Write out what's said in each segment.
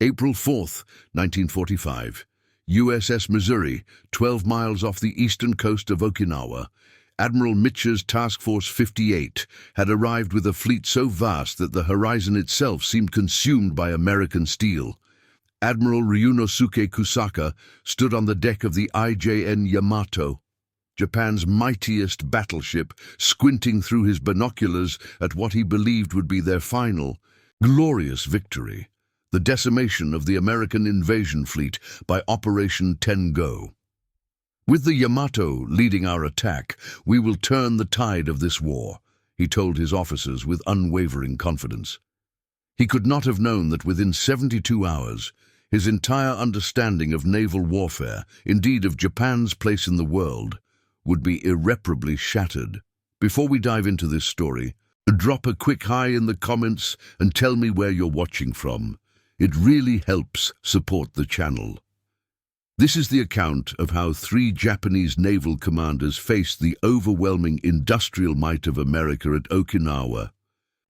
April 4, 1945. USS Missouri, 12 miles off the eastern coast of Okinawa. Admiral Mitch's Task Force 58 had arrived with a fleet so vast that the horizon itself seemed consumed by American steel. Admiral Ryunosuke Kusaka stood on the deck of the IJN Yamato, Japan's mightiest battleship, squinting through his binoculars at what he believed would be their final, glorious victory, the decimation of the American invasion fleet by Operation Tengo. "With the Yamato leading our attack, we will turn the tide of this war," he told his officers with unwavering confidence. He could not have known that within 72 hours, his entire understanding of naval warfare, indeed of Japan's place in the world, would be irreparably shattered. Before we dive into this story, drop a quick hi in the comments and tell me where you're watching from. It really helps support the channel. This is the account of how 3 Japanese naval commanders faced the overwhelming industrial might of America at Okinawa,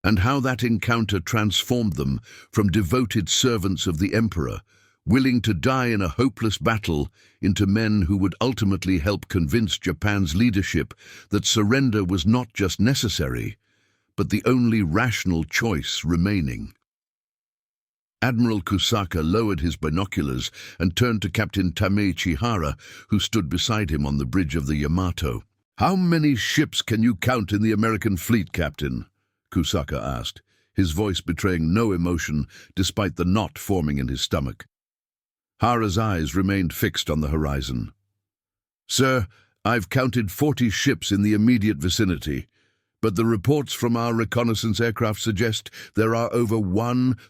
and how that encounter transformed them from devoted servants of the Emperor, willing to die in a hopeless battle, into men who would ultimately help convince Japan's leadership that surrender was not just necessary, but the only rational choice remaining. Admiral Kusaka lowered his binoculars and turned to Captain Tamei Chihara, who stood beside him on the bridge of the Yamato. "How many ships can you count in the American fleet, Captain?" Kusaka asked, his voice betraying no emotion despite the knot forming in his stomach. Hara's eyes remained fixed on the horizon. "Sir, I've counted 40 ships in the immediate vicinity, but the reports from our reconnaissance aircraft suggest there are over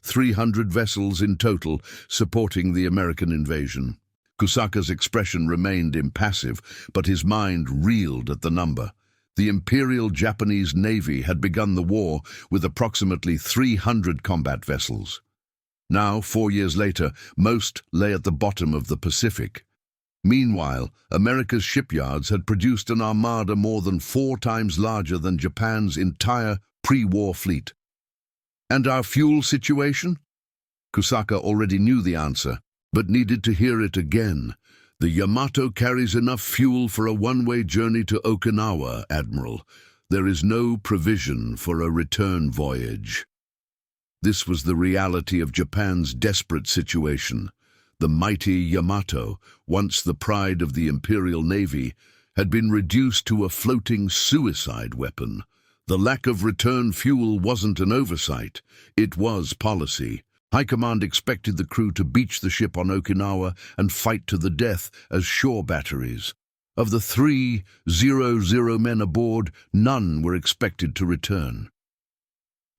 300 vessels in total supporting the American invasion." Kusaka's expression remained impassive, but his mind reeled at the number. The Imperial Japanese Navy had begun the war with approximately 300 combat vessels. Now, 4 years later, most lay at the bottom of the Pacific. Meanwhile, America's shipyards had produced an armada more than 4 times larger than Japan's entire pre-war fleet. And our fuel situation? Kusaka already knew the answer, but needed to hear it again. "The Yamato carries enough fuel for a one-way journey to Okinawa, Admiral. There is no provision for a return voyage." This was the reality of Japan's desperate situation. The mighty Yamato, once the pride of the Imperial Navy, had been reduced to a floating suicide weapon. The lack of return fuel wasn't an oversight, it was policy. High Command expected the crew to beach the ship on Okinawa and fight to the death as shore batteries. Of the 300 men aboard, none were expected to return.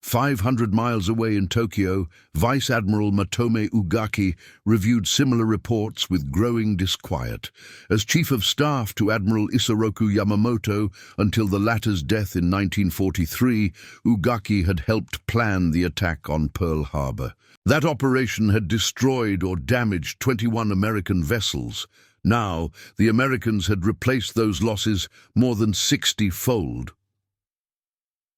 500 miles away in Tokyo, Vice Admiral Matome Ugaki reviewed similar reports with growing disquiet. As Chief of Staff to Admiral Isoroku Yamamoto until the latter's death in 1943, Ugaki had helped plan the attack on Pearl Harbor. That operation had destroyed or damaged 21 American vessels. Now, the Americans had replaced those losses more than 60-fold.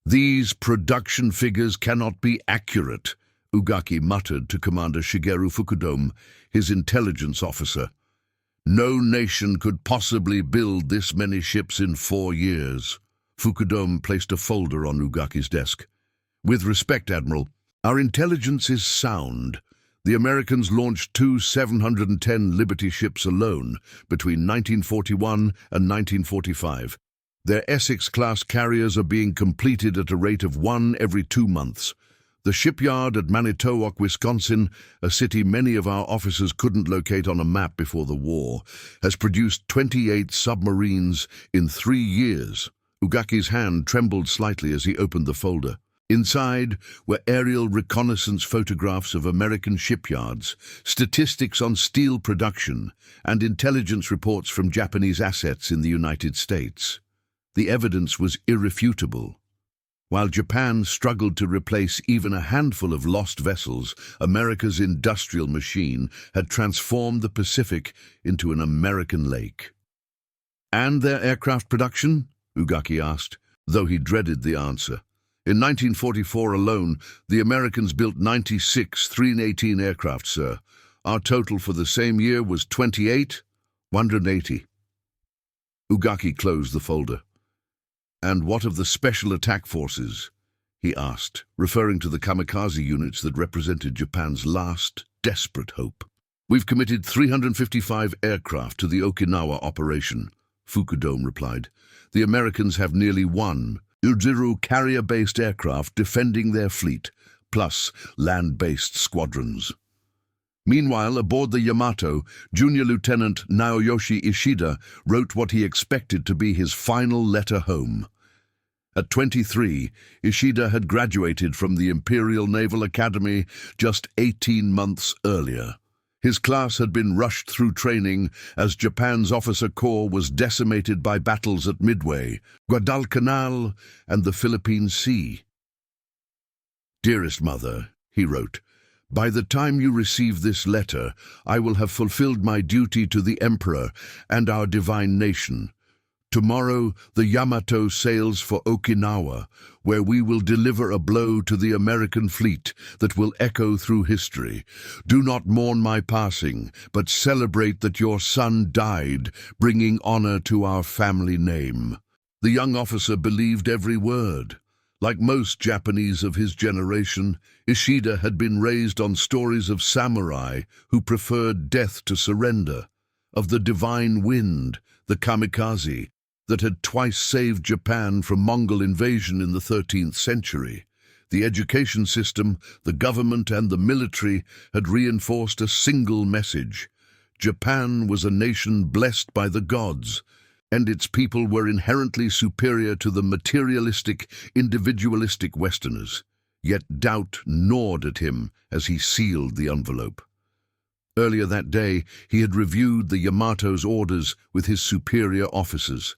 "These production figures cannot be accurate," Ugaki muttered to Commander Shigeru Fukudome, his intelligence officer. "No nation could possibly build this many ships in 4 years. Fukudome placed a folder on Ugaki's desk. "With respect, Admiral, our intelligence is sound. The Americans launched 2 710 Liberty ships alone between 1941 and 1945. Their Essex-class carriers are being completed at a rate of 1 every 2 months. The shipyard at Manitowoc, Wisconsin, a city many of our officers couldn't locate on a map before the war, has produced 28 submarines in 3 years." Ugaki's hand trembled slightly as he opened the folder. Inside were aerial reconnaissance photographs of American shipyards, statistics on steel production, and intelligence reports from Japanese assets in the United States. The evidence was irrefutable. While Japan struggled to replace even a handful of lost vessels, America's industrial machine had transformed the Pacific into an American lake. "And their aircraft production?" Ugaki asked, though he dreaded the answer. In 1944 alone, the Americans built 96 318 aircraft, sir. Our total for the same year was 28, 180. Ugaki closed the folder. "And what of the Special Attack Forces?" he asked, referring to the kamikaze units that represented Japan's last, desperate hope. "We've committed 355 aircraft to the Okinawa operation," Fukudome replied. "The Americans have nearly 1,000 carrier-based aircraft defending their fleet, plus land-based squadrons." Meanwhile, aboard the Yamato, Junior Lieutenant Naoyoshi Ishida wrote what he expected to be his final letter home. At 23, Ishida had graduated from the Imperial Naval Academy just 18 months earlier. His class had been rushed through training as Japan's officer corps was decimated by battles at Midway, Guadalcanal, and the Philippine Sea. "Dearest Mother," he wrote, "by the time you receive this letter, I will have fulfilled my duty to the Emperor and our divine nation. Tomorrow, the Yamato sails for Okinawa, where we will deliver a blow to the American fleet that will echo through history. Do not mourn my passing, but celebrate that your son died, bringing honor to our family name." The young officer believed every word. Like most Japanese of his generation, Ishida had been raised on stories of samurai who preferred death to surrender, of the divine wind, the kamikaze, that had twice saved Japan from Mongol invasion in the 13th century. The education system, the government, and the military had reinforced a single message. Japan was a nation blessed by the gods, and its people were inherently superior to the materialistic, individualistic Westerners. Yet doubt gnawed at him as he sealed the envelope. Earlier that day, he had reviewed the Yamato's orders with his superior officers.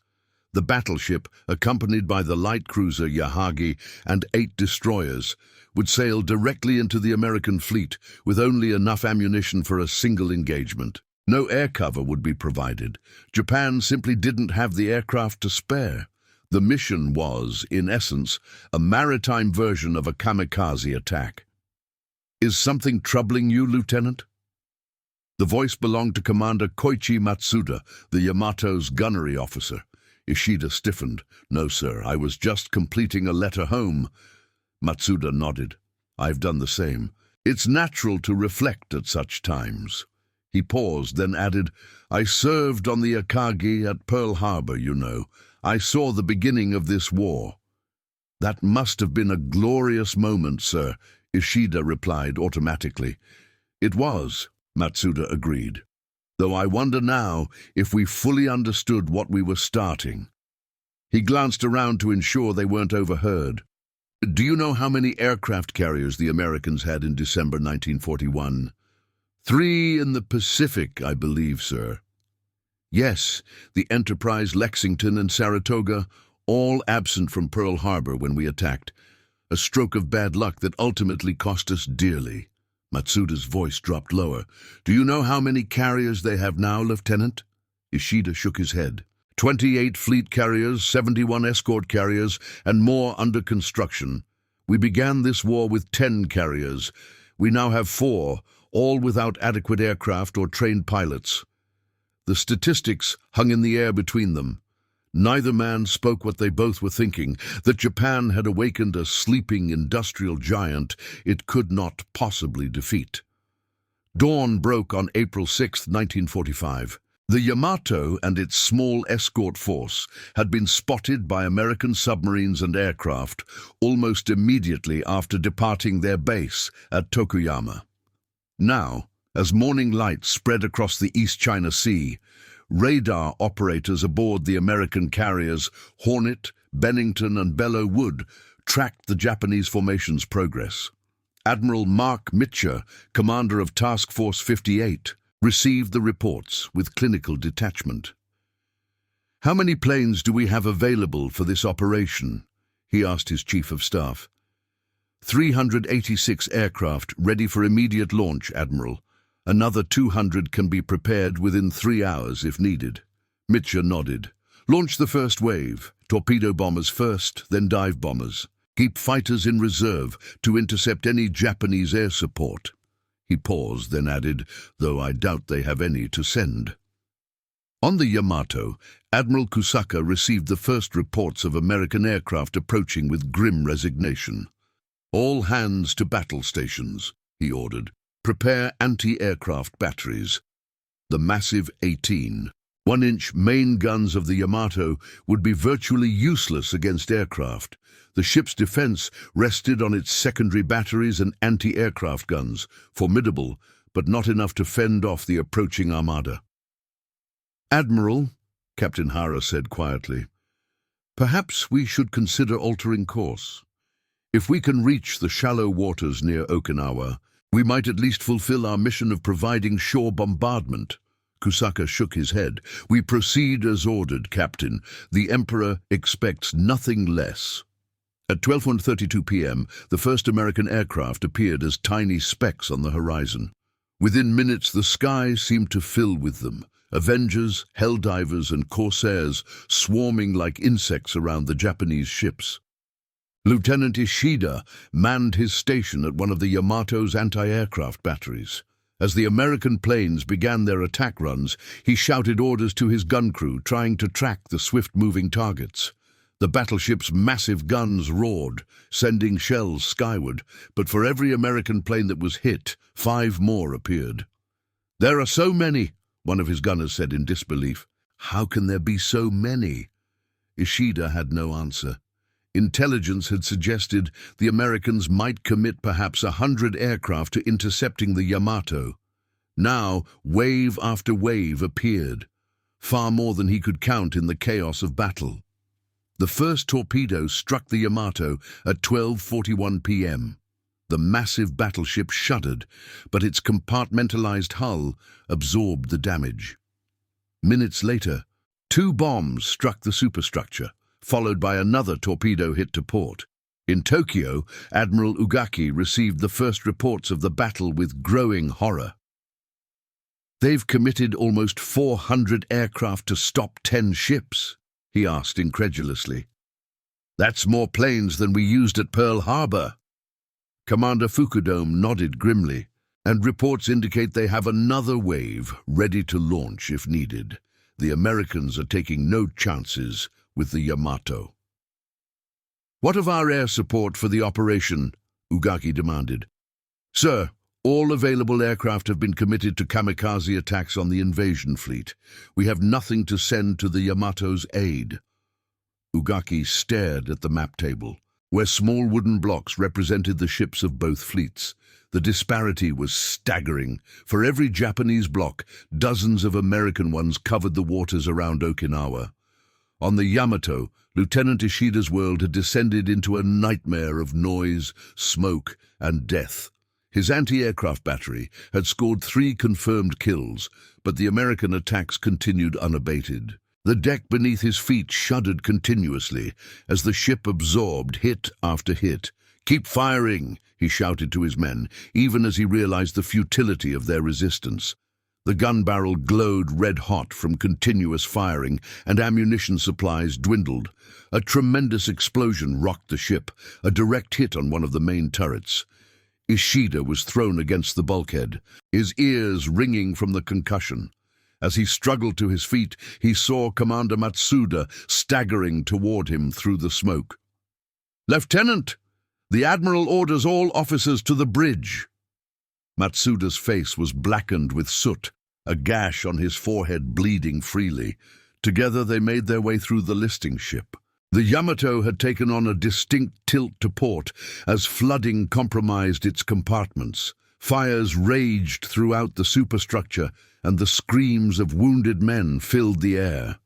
The battleship, accompanied by the light cruiser Yahagi and 8 destroyers, would sail directly into the American fleet with only enough ammunition for a single engagement. No air cover would be provided. Japan simply didn't have the aircraft to spare. The mission was, in essence, a maritime version of a kamikaze attack. "Is something troubling you, Lieutenant?" The voice belonged to Commander Koichi Matsuda, the Yamato's gunnery officer. Ishida stiffened. "No, sir, I was just completing a letter home." Matsuda nodded. "I've done the same. It's natural to reflect at such times." He paused, then added, "I served on the Akagi at Pearl Harbor, you know. I saw the beginning of this war." "That must have been a glorious moment, sir," Ishida replied automatically. "It was," Matsuda agreed. "Though I wonder now if we fully understood what we were starting." He glanced around to ensure they weren't overheard. "Do you know how many aircraft carriers the Americans had in December 1941? 3 in the Pacific, I believe, sir." "Yes, the Enterprise, Lexington, and Saratoga, all absent from Pearl Harbor when we attacked. A stroke of bad luck that ultimately cost us dearly." Matsuda's voice dropped lower. "Do you know how many carriers they have now, Lieutenant?" Ishida shook his head. 28 fleet carriers, 71 escort carriers, and more under construction. We began this war with 10 carriers. We now have 4, all without adequate aircraft or trained pilots. The statistics hung in the air between them. Neither man spoke what they both were thinking, that Japan had awakened a sleeping industrial giant it could not possibly defeat. Dawn broke on April 6, 1945. The Yamato and its small escort force had been spotted by American submarines and aircraft almost immediately after departing their base at Tokuyama. Now, as morning light spread across the East China Sea, radar operators aboard the American carriers Hornet, Bennington, and Belleau Wood tracked the Japanese formation's progress. Admiral Mark Mitcher, commander of Task Force 58, received the reports with clinical detachment. "How many planes do we have available for this operation?" he asked his chief of staff. 386 aircraft ready for immediate launch, Admiral. Another 200 can be prepared within 3 hours if needed." Mitcher nodded. "Launch the first wave. Torpedo bombers first, then dive bombers. Keep fighters in reserve to intercept any Japanese air support." He paused, then added, "though I doubt they have any to send." On the Yamato, Admiral Kusaka received the first reports of American aircraft approaching with grim resignation. "All hands to battle stations," he ordered. "Prepare anti-aircraft batteries." The massive 18 1-inch main guns of the Yamato would be virtually useless against aircraft. The ship's defense rested on its secondary batteries and anti-aircraft guns, formidable, but not enough to fend off the approaching armada. "Admiral," Captain Hara said quietly, "perhaps we should consider altering course. If we can reach the shallow waters near Okinawa, we might at least fulfill our mission of providing shore bombardment." Kusaka shook his head. "We proceed as ordered, Captain. The Emperor expects nothing less." At 12:32 p.m., the first American aircraft appeared as tiny specks on the horizon. Within minutes, the sky seemed to fill with them. Avengers, Helldivers, and Corsairs swarming like insects around the Japanese ships. Lieutenant Ishida manned his station at one of the Yamato's anti-aircraft batteries. As the American planes began their attack runs, he shouted orders to his gun crew, trying to track the swift-moving targets. The battleship's massive guns roared, sending shells skyward, but for every American plane that was hit, 5 more appeared. "There are so many," one of his gunners said in disbelief. "How can there be so many?" Ishida had no answer. Intelligence had suggested the Americans might commit perhaps 100 aircraft to intercepting the Yamato. Now, wave after wave appeared, far more than he could count in the chaos of battle. The first torpedo struck the Yamato at 12:41 p.m. The massive battleship shuddered, but its compartmentalized hull absorbed the damage. Minutes later, 2 bombs struck the superstructure, followed by another torpedo hit to port. In Tokyo, Admiral Ugaki received the first reports of the battle with growing horror. "They've committed almost 400 aircraft to stop 10 ships, he asked incredulously. "That's more planes than we used at Pearl Harbor." Commander Fukudome nodded grimly, and reports indicate they have another wave ready to launch if needed. The Americans are taking no chances with the Yamato. "What of our air support for the operation?" Ugaki demanded. "Sir, all available aircraft have been committed to kamikaze attacks on the invasion fleet. We have nothing to send to the Yamato's aid." Ugaki stared at the map table, where small wooden blocks represented the ships of both fleets. The disparity was staggering. For every Japanese block, dozens of American ones covered the waters around Okinawa. On the Yamato, Lieutenant Ishida's world had descended into a nightmare of noise, smoke, and death. His anti-aircraft battery had scored 3 confirmed kills, but the American attacks continued unabated. The deck beneath his feet shuddered continuously as the ship absorbed hit after hit. "Keep firing," he shouted to his men, even as he realized the futility of their resistance. The gun barrel glowed red-hot from continuous firing, and ammunition supplies dwindled. A tremendous explosion rocked the ship, a direct hit on one of the main turrets. Ishida was thrown against the bulkhead, his ears ringing from the concussion. As he struggled to his feet, he saw Commander Matsuda staggering toward him through the smoke. "Lieutenant, the Admiral orders all officers to the bridge." Matsuda's face was blackened with soot, a gash on his forehead bleeding freely. Together they made their way through the listing ship. The Yamato had taken on a distinct tilt to port as flooding compromised its compartments. Fires raged throughout the superstructure, and the screams of wounded men filled the air.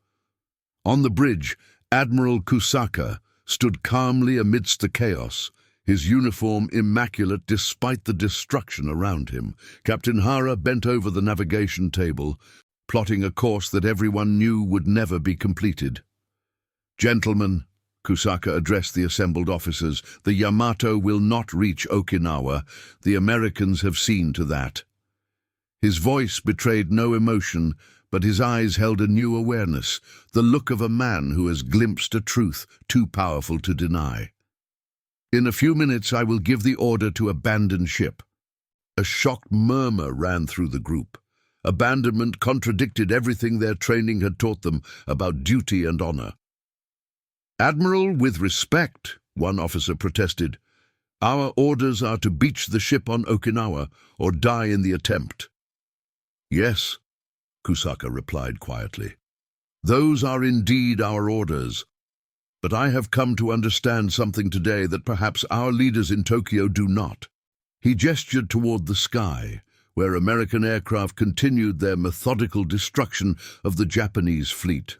On the bridge, Admiral Kusaka stood calmly amidst the chaos, his uniform immaculate despite the destruction around him. Captain Hara bent over the navigation table, plotting a course that everyone knew would never be completed. "Gentlemen," Kusaka addressed the assembled officers, "the Yamato will not reach Okinawa. The Americans have seen to that." His voice betrayed no emotion, but his eyes held a new awareness, the look of a man who has glimpsed a truth too powerful to deny. In a few minutes I will give the order to abandon ship." A shocked murmur ran through the group. Abandonment contradicted everything their training had taught them about duty and honor. "Admiral, with respect," one officer protested. "Our orders are to beach the ship on Okinawa or die in the attempt." "Yes," Kusaka replied quietly. "Those are indeed our orders. But I have come to understand something today that perhaps our leaders in Tokyo do not." He gestured toward the sky, where American aircraft continued their methodical destruction of the Japanese fleet.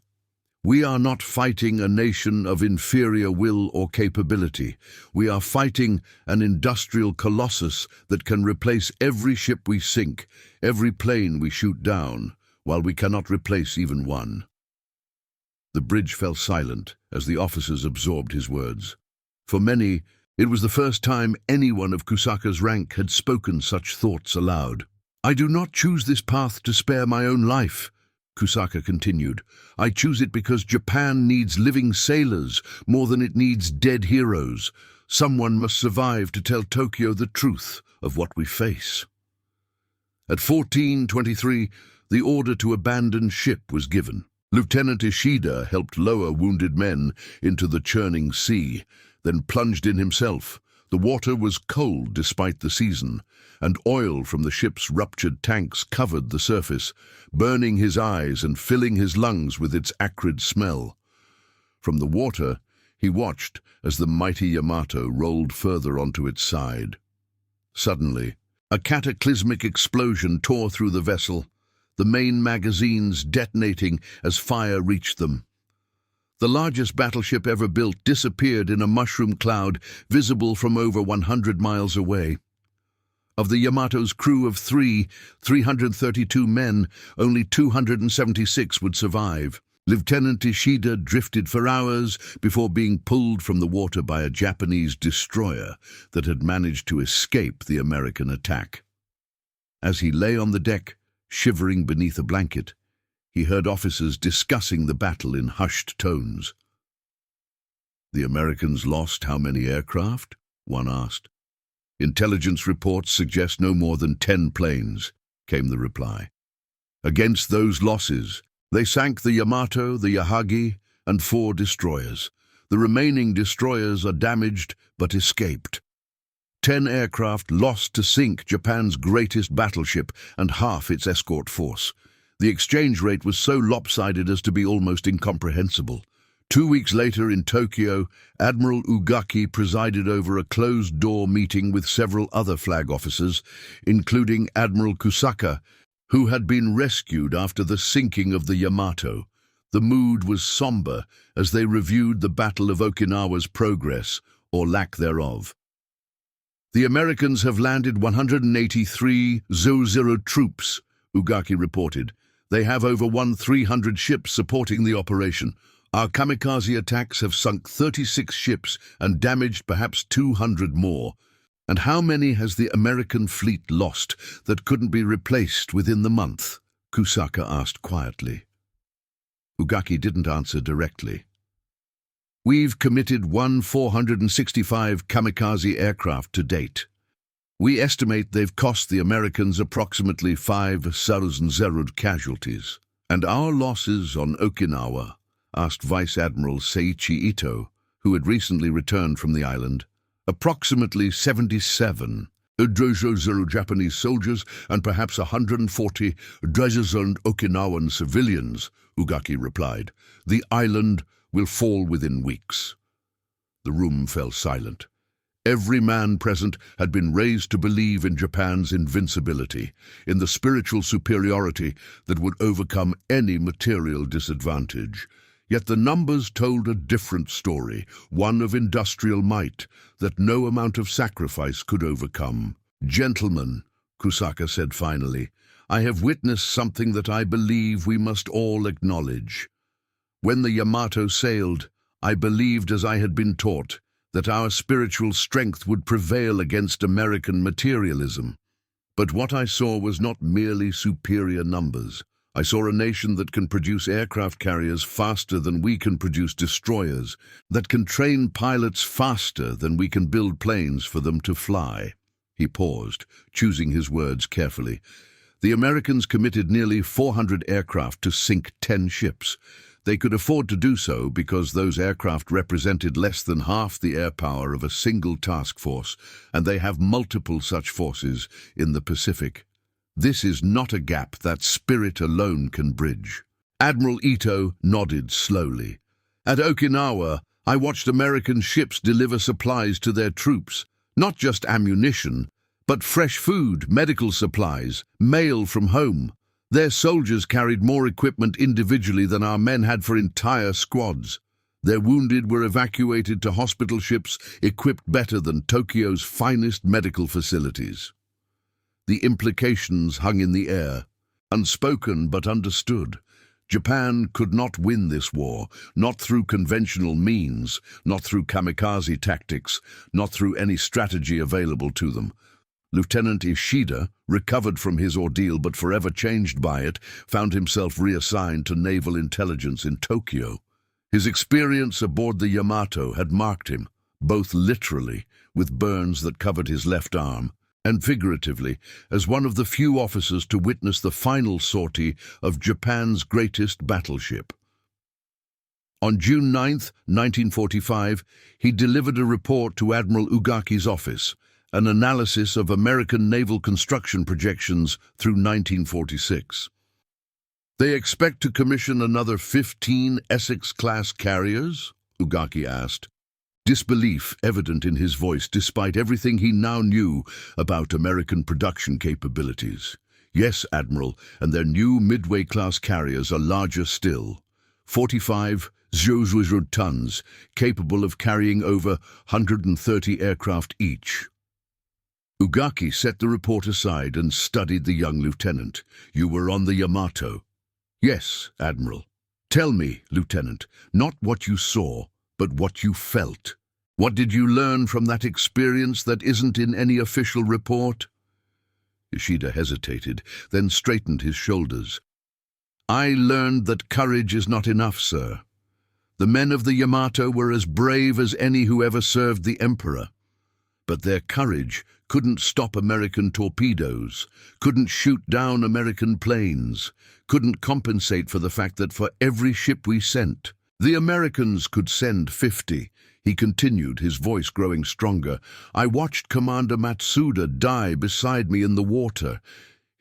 "We are not fighting a nation of inferior will or capability. We are fighting an industrial colossus that can replace every ship we sink, every plane we shoot down, while we cannot replace even one." The bridge fell silent as the officers absorbed his words. For many, it was the first time anyone of Kusaka's rank had spoken such thoughts aloud. "I do not choose this path to spare my own life," Kusaka continued. "I choose it because Japan needs living sailors more than it needs dead heroes. Someone must survive to tell Tokyo the truth of what we face." At 14:23, the order to abandon ship was given. Lieutenant Ishida helped lower wounded men into the churning sea, then plunged in himself. The water was cold despite the season, and oil from the ship's ruptured tanks covered the surface, burning his eyes and filling his lungs with its acrid smell. From the water, he watched as the mighty Yamato rolled further onto its side. Suddenly, a cataclysmic explosion tore through the vessel, the main magazines detonating as fire reached them. The largest battleship ever built disappeared in a mushroom cloud visible from over 100 miles away. Of the Yamato's crew of 332 men, only 276 would survive. Lieutenant Ishida drifted for hours before being pulled from the water by a Japanese destroyer that had managed to escape the American attack. As he lay on the deck, shivering beneath a blanket, he heard officers discussing the battle in hushed tones. "The Americans lost how many aircraft?" one asked. "Intelligence reports suggest no more than 10 planes, came the reply. Against those losses, they sank the Yamato, the Yahagi, and 4 destroyers. The remaining destroyers are damaged but escaped. 10 aircraft lost to sink Japan's greatest battleship and half its escort force. The exchange rate was so lopsided as to be almost incomprehensible. 2 weeks later in Tokyo, Admiral Ugaki presided over a closed-door meeting with several other flag officers, including Admiral Kusaka, who had been rescued after the sinking of the Yamato. The mood was somber as they reviewed the Battle of Okinawa's progress, or lack thereof. "The Americans have landed 183 00 troops," Ugaki reported. "They have over 1,300 ships supporting the operation. Our kamikaze attacks have sunk 36 ships and damaged perhaps 200 more. And how many has the American fleet lost that couldn't be replaced within the month?" Kusaka asked quietly. Ugaki didn't answer directly. "We've committed 465 kamikaze aircraft to date. We estimate they've cost the Americans approximately 5,000 casualties." "And our losses on Okinawa?" asked Vice Admiral Seiichi Ito, who had recently returned from the island. "Approximately 77 Japanese soldiers and perhaps 140 Okinawan civilians," Ugaki replied. "The island will fall within weeks." The room fell silent. Every man present had been raised to believe in Japan's invincibility, in the spiritual superiority that would overcome any material disadvantage. Yet the numbers told a different story, one of industrial might that no amount of sacrifice could overcome. "Gentlemen," Kusaka said finally, "I have witnessed something that I believe we must all acknowledge. When the Yamato sailed, I believed, as I had been taught, that our spiritual strength would prevail against American materialism. But what I saw was not merely superior numbers. I saw a nation that can produce aircraft carriers faster than we can produce destroyers, that can train pilots faster than we can build planes for them to fly." He paused, choosing his words carefully. The Americans committed nearly 400 aircraft to sink 10 ships. They could afford to do so because those aircraft represented less than half the air power of a single task force, and they have multiple such forces in the Pacific. This is not a gap that spirit alone can bridge. Admiral Ito nodded slowly. "At Okinawa, I watched American ships deliver supplies to their troops, not just ammunition, but fresh food, medical supplies, mail from home. Their soldiers carried more equipment individually than our men had for entire squads. Their wounded were evacuated to hospital ships equipped better than Tokyo's finest medical facilities." The implications hung in the air, unspoken but understood. Japan could not win this war, not through conventional means, not through kamikaze tactics, not through any strategy available to them. Lieutenant Ishida, recovered from his ordeal but forever changed by it, found himself reassigned to naval intelligence in Tokyo. His experience aboard the Yamato had marked him, both literally, with burns that covered his left arm, and figuratively, as one of the few officers to witness the final sortie of Japan's greatest battleship. On June 9, 1945, he delivered a report to Admiral Ugaki's office, an analysis of American naval construction projections through 1946. "They expect to commission another 15 Essex-class carriers?" Ugaki asked, disbelief evident in his voice despite everything he now knew about American production capabilities. "Yes, Admiral, and their new Midway-class carriers are larger still. 45 000 tons, capable of carrying over 130 aircraft each." Ugaki set the report aside and studied the young lieutenant. "You were on the Yamato?" "Yes, Admiral." "Tell me, Lieutenant, not what you saw, but what you felt. What did you learn from that experience that isn't in any official report?" Ishida hesitated, then straightened his shoulders. "I learned that courage is not enough, sir. The men of the Yamato were as brave as any who ever served the Emperor. But their courage couldn't stop American torpedoes, couldn't shoot down American planes, couldn't compensate for the fact that for every ship we sent, the Americans could send 50. He continued, his voice growing stronger. "I watched Commander Matsuda die beside me in the water.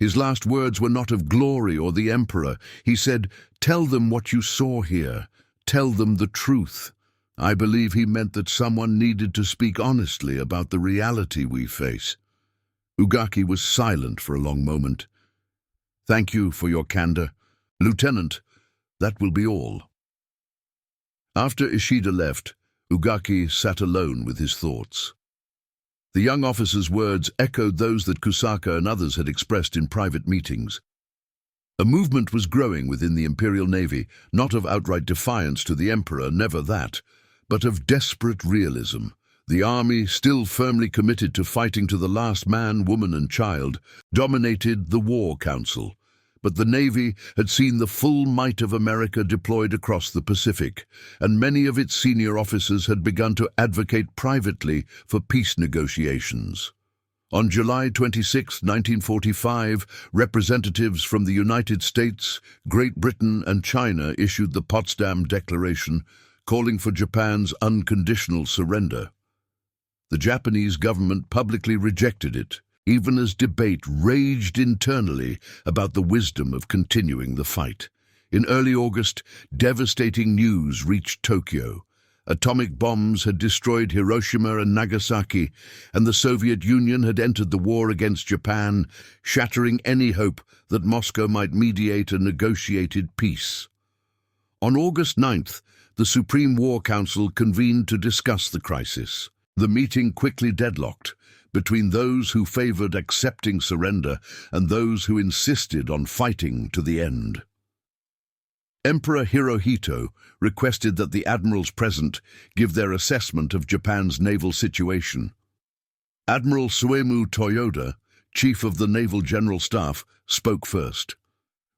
His last words were not of glory or the Emperor. He said, 'Tell them what you saw here. Tell them the truth.' I believe he meant that someone needed to speak honestly about the reality we face." Ugaki was silent for a long moment. "Thank you for your candor. Lieutenant, that will be all." After Ishida left, Ugaki sat alone with his thoughts. The young officer's words echoed those that Kusaka and others had expressed in private meetings. A movement was growing within the Imperial Navy, not of outright defiance to the Emperor, never that, but of desperate realism. The army, still firmly committed to fighting to the last man, woman, and child, dominated the War Council. But the Navy had seen the full might of America deployed across the Pacific, and many of its senior officers had begun to advocate privately for peace negotiations. On July 26, 1945, representatives from the United States, Great Britain, and China issued the Potsdam Declaration, calling for Japan's unconditional surrender. The Japanese government publicly rejected it, even as debate raged internally about the wisdom of continuing the fight. In early August, devastating news reached Tokyo. Atomic bombs had destroyed Hiroshima and Nagasaki, and the Soviet Union had entered the war against Japan, shattering any hope that Moscow might mediate a negotiated peace. On August 9th, the Supreme War Council convened to discuss the crisis. The meeting quickly deadlocked between those who favored accepting surrender and those who insisted on fighting to the end. Emperor Hirohito requested that the admirals present give their assessment of Japan's naval situation. Admiral Suemu Toyoda, chief of the Naval General Staff, spoke first.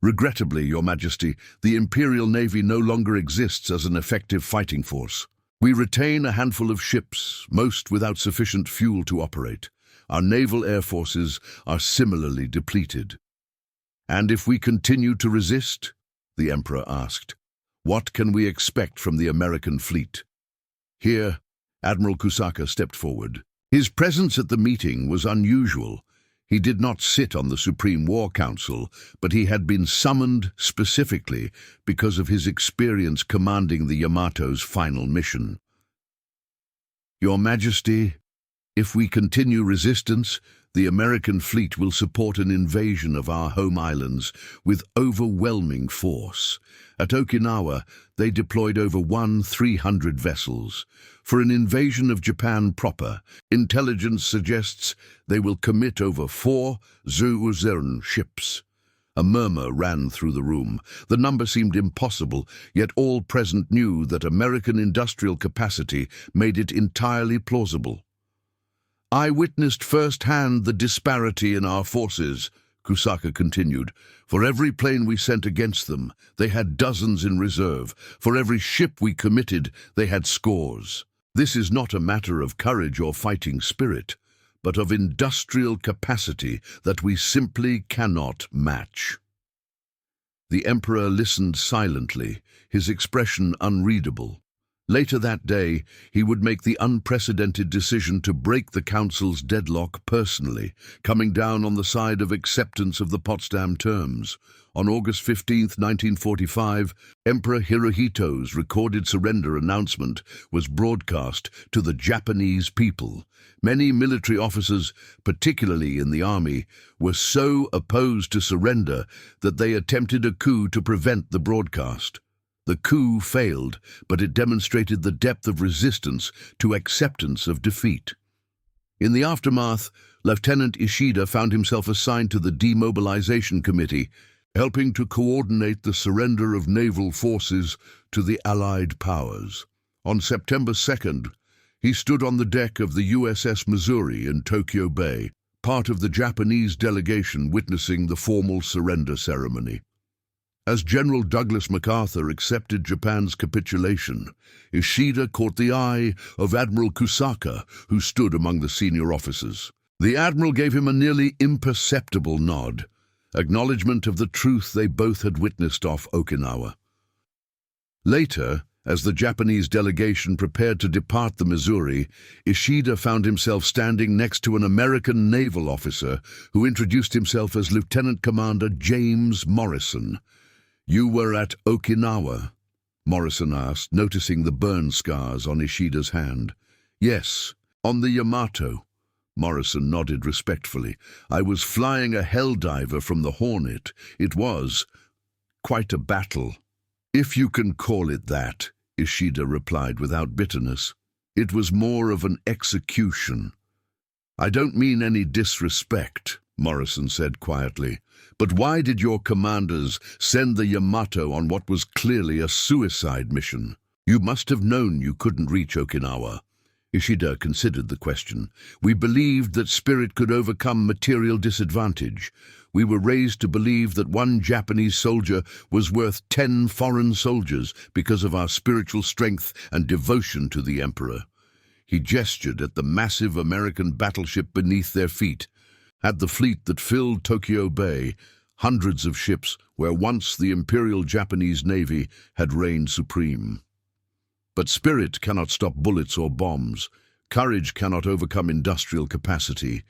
Regrettably, Your Majesty, the Imperial Navy no longer exists as an effective fighting force. We retain a handful of ships, most without sufficient fuel to operate. Our naval air forces are similarly depleted. And if we continue to resist, the Emperor asked, what can we expect from the American fleet? Here, Admiral Kusaka stepped forward. His presence at the meeting was unusual. He did not sit on the Supreme War Council, but he had been summoned specifically because of his experience commanding the Yamato's final mission. Your Majesty, if we continue resistance, the American fleet will support an invasion of our home islands with overwhelming force. At Okinawa, they deployed over 300 vessels. For an invasion of Japan proper, intelligence suggests they will commit over 4 Zhuozern ships. A murmur ran through the room. The number seemed impossible, yet all present knew that American industrial capacity made it entirely plausible. I witnessed firsthand the disparity in our forces, Kusaka continued. For every plane we sent against them, they had dozens in reserve. For every ship we committed, they had scores. This is not a matter of courage or fighting spirit, but of industrial capacity that we simply cannot match. The Emperor listened silently, his expression unreadable. Later that day, he would make the unprecedented decision to break the Council's deadlock personally, coming down on the side of acceptance of the Potsdam terms. On August 15, 1945, Emperor Hirohito's recorded surrender announcement was broadcast to the Japanese people. Many military officers, particularly in the army, were so opposed to surrender that they attempted a coup to prevent the broadcast. The coup failed, but it demonstrated the depth of resistance to acceptance of defeat. In the aftermath, Lieutenant Ishida found himself assigned to the Demobilization Committee, helping to coordinate the surrender of naval forces to the Allied powers. On September 2nd, he stood on the deck of the USS Missouri in Tokyo Bay, part of the Japanese delegation witnessing the formal surrender ceremony. As General Douglas MacArthur accepted Japan's capitulation, Ishida caught the eye of Admiral Kusaka, who stood among the senior officers. The Admiral gave him a nearly imperceptible nod, acknowledgement of the truth they both had witnessed off Okinawa. Later, as the Japanese delegation prepared to depart the Missouri, Ishida found himself standing next to an American naval officer who introduced himself as Lieutenant Commander James Morrison. You were at Okinawa? Morrison asked, noticing the burn scars on Ishida's hand. Yes, on the Yamato. Morrison nodded respectfully. I was flying a Helldiver from the Hornet. It was quite a battle. If you can call it that, Ishida replied without bitterness. It was more of an execution. I don't mean any disrespect, Morrison said quietly, but why did your commanders send the Yamato on what was clearly a suicide mission? You must have known you couldn't reach Okinawa. Ishida considered the question. We believed that spirit could overcome material disadvantage. We were raised to believe that one Japanese soldier was worth 10 foreign soldiers because of our spiritual strength and devotion to the Emperor. He gestured at the massive American battleship beneath their feet. At the fleet that filled Tokyo Bay, hundreds of ships where once the Imperial Japanese Navy had reigned supreme. But spirit cannot stop bullets or bombs. Courage cannot overcome industrial capacity.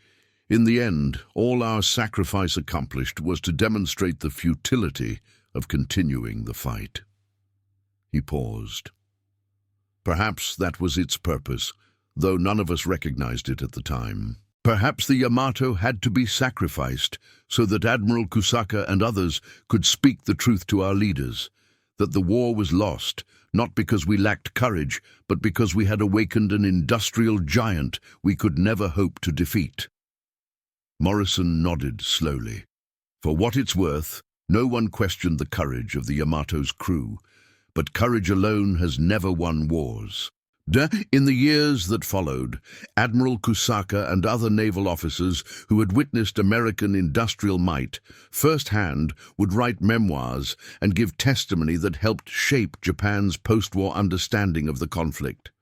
In the end, all our sacrifice accomplished was to demonstrate the futility of continuing the fight. He paused. Perhaps that was its purpose, though none of us recognized it at the time. Perhaps the Yamato had to be sacrificed so that Admiral Kusaka and others could speak the truth to our leaders, that the war was lost, not because we lacked courage, but because we had awakened an industrial giant we could never hope to defeat. Morrison nodded slowly. For what it's worth, no one questioned the courage of the Yamato's crew, but courage alone has never won wars. In the years that followed, Admiral Kusaka and other naval officers who had witnessed American industrial might firsthand would write memoirs and give testimony that helped shape Japan's post-war understanding of the conflict.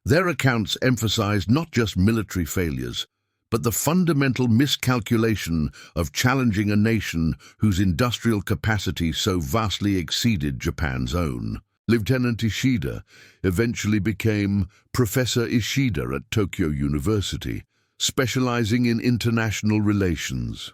Their accounts emphasized not just military failures, but the fundamental miscalculation of challenging a nation whose industrial capacity so vastly exceeded Japan's own. Lieutenant Ishida eventually became Professor Ishida at Tokyo University, specializing in international relations.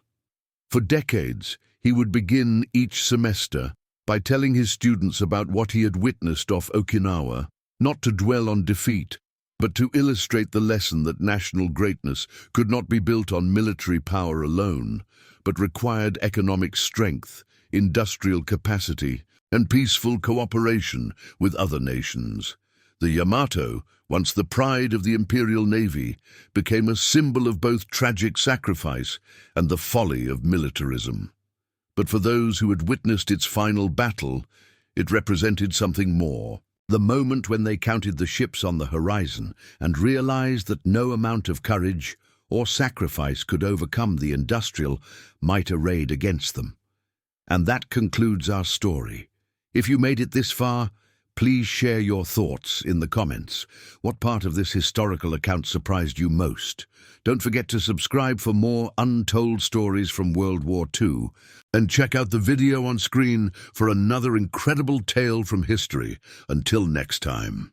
For decades, he would begin each semester by telling his students about what he had witnessed off Okinawa, not to dwell on defeat, but to illustrate the lesson that national greatness could not be built on military power alone, but required economic strength, industrial capacity, and peaceful cooperation with other nations. The Yamato, once the pride of the Imperial Navy, became a symbol of both tragic sacrifice and the folly of militarism. But for those who had witnessed its final battle, it represented something more. The moment when they counted the ships on the horizon and realized that no amount of courage or sacrifice could overcome the industrial might arrayed against them. And that concludes our story. If you made it this far, please share your thoughts in the comments. What part of this historical account surprised you most? Don't forget to subscribe for more untold stories from World War II, and check out the video on screen for another incredible tale from history. Until next time.